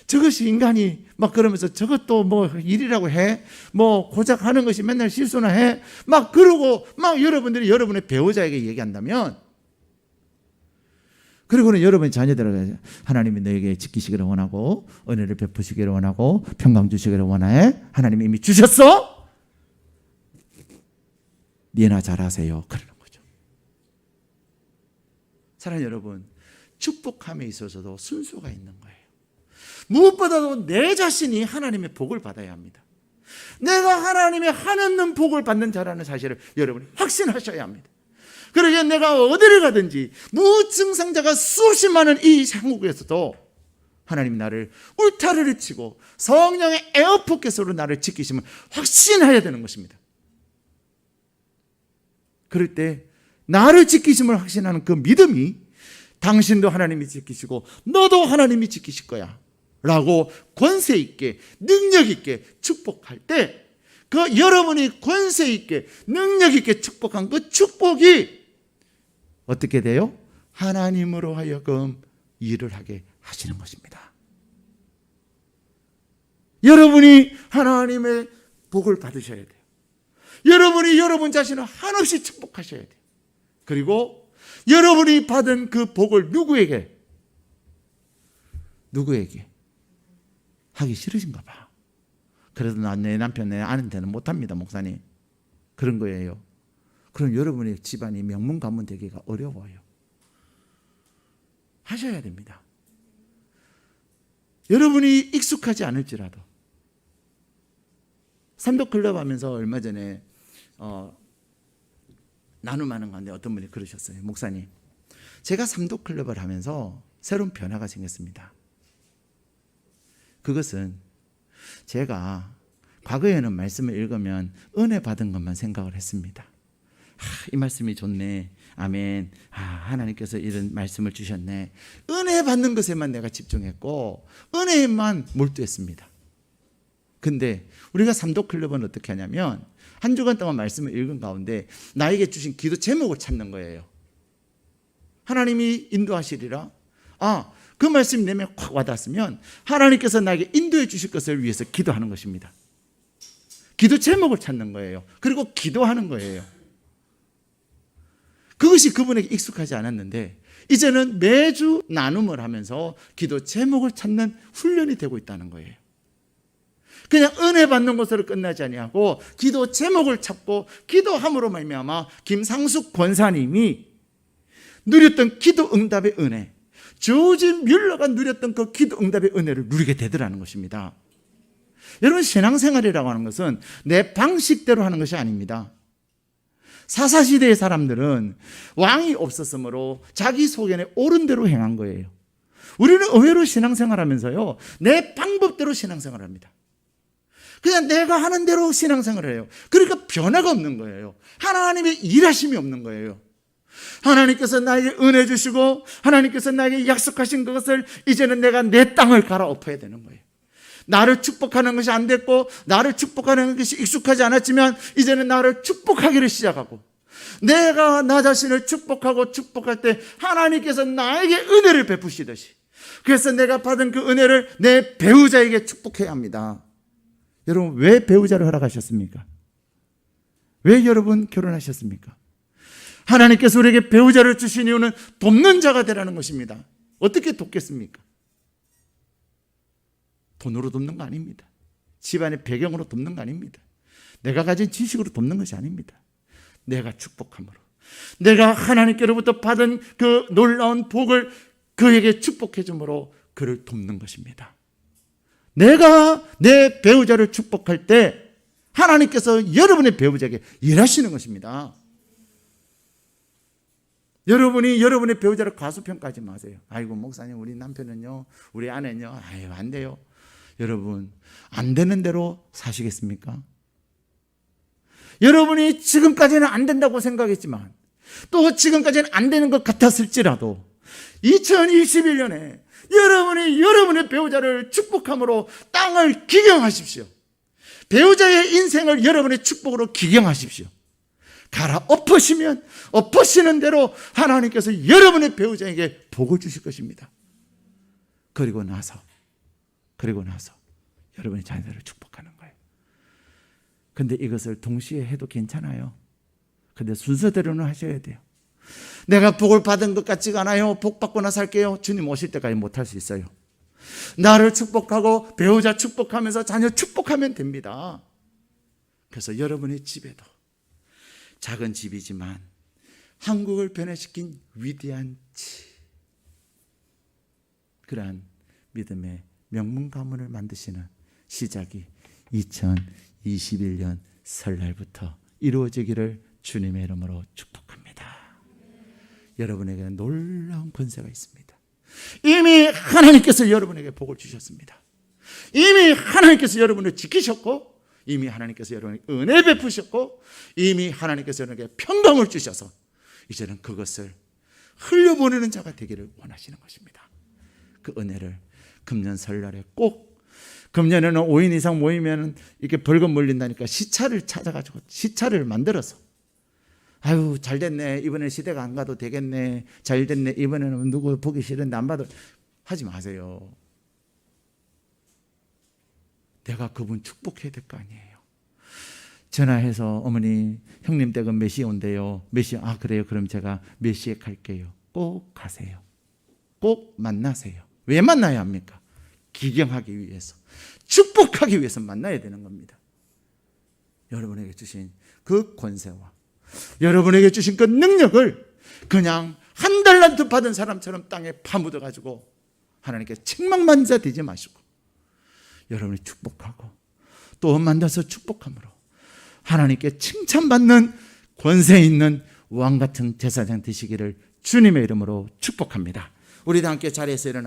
Speaker 1: 저것이 인간이 막 그러면서 저것도 뭐 일이라고 해, 뭐 고작 하는 것이 맨날 실수나 해, 막 그러고 막 여러분들이 여러분의 배우자에게 얘기한다면, 그리고는 여러분의 자녀들에게 하나님이 너에게 지키시기를 원하고 은혜를 베푸시기를 원하고 평강 주시기를 원해, 하나님이 이미 주셨어, 니나 잘하세요, 그러는 거죠. 사랑하는 여러분, 축복함에 있어서도 순서가 있는 거예요. 무엇보다도 내 자신이 하나님의 복을 받아야 합니다. 내가 하나님의 한없는 복을 받는 자라는 사실을 여러분이 확신하셔야 합니다. 그러기에 내가 어디를 가든지 무증상자가 수십 많은 이 한국에서도 하나님이 나를 울타리를 치고 성령의 에어포켓으로 나를 지키심을 확신해야 되는 것입니다. 그럴 때 나를 지키심을 확신하는 그 믿음이 당신도 하나님이 지키시고 너도 하나님이 지키실 거야 라고 권세 있게 능력 있게 축복할 때, 그 여러분이 권세 있게 능력 있게 축복한 그 축복이 어떻게 돼요? 하나님으로 하여금 일을 하게 하시는 것입니다. 여러분이 하나님의 복을 받으셔야 돼요. 여러분이 여러분 자신을 한없이 축복하셔야 돼요. 그리고 여러분이 받은 그 복을 누구에게 하기 싫으신가 봐. 그래도 내 남편, 내 아내한테는 못합니다, 목사님. 그런 거예요. 그럼 여러분의 집안이 명문 가문 되기가 어려워요. 하셔야 됩니다. 여러분이 익숙하지 않을지라도. 삼도클럽 하면서 얼마 전에 나눔하는 가운데 어떤 분이 그러셨어요. 목사님, 제가 삼도클럽을 하면서 새로운 변화가 생겼습니다. 그것은 제가 과거에는 말씀을 읽으면 은혜 받은 것만 생각을 했습니다. 이 말씀이 좋네, 아멘, 하나님께서 이런 말씀을 주셨네, 은혜 받는 것에만 내가 집중했고 은혜에만 몰두했습니다. 근데 우리가 삼도클럽은 어떻게 하냐면 한 주간 동안 말씀을 읽은 가운데 나에게 주신 기도 제목을 찾는 거예요. 하나님이 인도하시리라, 그 말씀이 내 마음에 확 와닿았으면 하나님께서 나에게 인도해 주실 것을 위해서 기도하는 것입니다. 기도 제목을 찾는 거예요. 그리고 기도하는 거예요. 그것이 그분에게 익숙하지 않았는데 이제는 매주 나눔을 하면서 기도 제목을 찾는 훈련이 되고 있다는 거예요. 그냥 은혜 받는 것으로 끝나지 아니하고 기도 제목을 찾고 기도함으로 말미암아 김상숙 권사님이 누렸던 기도 응답의 은혜, 조지 뮬러가 누렸던 그 기도 응답의 은혜를 누리게 되더라는 것입니다. 여러분, 신앙생활이라고 하는 것은 내 방식대로 하는 것이 아닙니다. 사사시대의 사람들은 왕이 없었으므로 자기 소견에 옳은 대로 행한 거예요. 우리는 의외로 신앙생활하면서요, 내 방법대로 신앙생활합니다. 그냥 내가 하는 대로 신앙생활을 해요. 그러니까 변화가 없는 거예요. 하나님의 일하심이 없는 거예요. 하나님께서 나에게 은혜 주시고 하나님께서 나에게 약속하신 그것을 이제는 내가 내 땅을 갈아엎어야 되는 거예요. 나를 축복하는 것이 안 됐고 나를 축복하는 것이 익숙하지 않았지만 이제는 나를 축복하기를 시작하고, 내가 나 자신을 축복하고 축복할 때 하나님께서 나에게 은혜를 베푸시듯이, 그래서 내가 받은 그 은혜를 내 배우자에게 축복해야 합니다. 여러분, 왜 배우자를 허락하셨습니까? 왜 여러분 결혼하셨습니까? 하나님께서 우리에게 배우자를 주신 이유는 돕는 자가 되라는 것입니다. 어떻게 돕겠습니까? 돈으로 돕는 거 아닙니다. 집안의 배경으로 돕는 거 아닙니다. 내가 가진 지식으로 돕는 것이 아닙니다. 내가 축복함으로, 내가 하나님께로부터 받은 그 놀라운 복을 그에게 축복해 줌으로 그를 돕는 것입니다. 내가 내 배우자를 축복할 때 하나님께서 여러분의 배우자에게 일하시는 것입니다. 여러분이 여러분의 배우자를 과소평가하지 마세요. 아이고 목사님 우리 남편은요, 우리 아내는요, 아유 안 돼요. 여러분 안 되는 대로 사시겠습니까? 여러분이 지금까지는 안 된다고 생각했지만 또 지금까지는 안 되는 것 같았을지라도 2021년에 여러분이 여러분의 배우자를 축복함으로 땅을 기경하십시오. 배우자의 인생을 여러분의 축복으로 기경하십시오. 갈아엎으시면 엎으시는 대로 하나님께서 여러분의 배우자에게 복을 주실 것입니다. 그리고 나서 여러분의 자녀들을 축복하는 거예요. 근데 이것을 동시에 해도 괜찮아요. 근데 순서대로는 하셔야 돼요. 내가 복을 받은 것 같지가 않아요. 복 받고나 살게요. 주님 오실 때까지 못할 수 있어요. 나를 축복하고 배우자 축복하면서 자녀 축복하면 됩니다. 그래서 여러분의 집에도 작은 집이지만 한국을 변화시킨 위대한 집, 그러한 믿음의 명문 가문을 만드시는 시작이 2021년 설날부터 이루어지기를 주님의 이름으로 축복합니다. 여러분에게 놀라운 권세가 있습니다. 이미 하나님께서 여러분에게 복을 주셨습니다. 이미 하나님께서 여러분을 지키셨고, 이미 하나님께서 여러분에게 은혜 베푸셨고, 이미 하나님께서 여러분에게 평강을 주셔서 이제는 그것을 흘려보내는 자가 되기를 원하시는 것입니다. 그 은혜를 금년 설날에 꼭, 금년에는 5인 이상 모이면 이렇게 벌금 물린다니까 시차를 찾아가지고 시차를 만들어서, 아유 잘 됐네, 이번에 시댁 안 가도 되겠네, 잘 됐네, 이번에는 누구 보기 싫은데 안 봐도, 하지 마세요. 내가 그분 축복해야 될 거 아니에요. 전화해서 어머니 형님 댁은 몇 시에 온대요. 몇 시에? 아 그래요, 그럼 제가 몇 시에 갈게요. 꼭 가세요. 꼭 만나세요. 왜 만나야 합니까? 기경하기 위해서, 축복하기 위해서 만나야 되는 겁니다. 여러분에게 주신 그 권세와 여러분에게 주신 그 능력을 그냥 한 달란트 받은 사람처럼 땅에 파묻어 가지고 하나님께 책망만자되지 마시고 여러분이 축복하고 또 만나서 축복함으로 하나님께 칭찬받는 권세 있는 왕 같은 제사장 되시기를 주님의 이름으로 축복합니다. 우리 다 함께 자리에서 일어나시죠.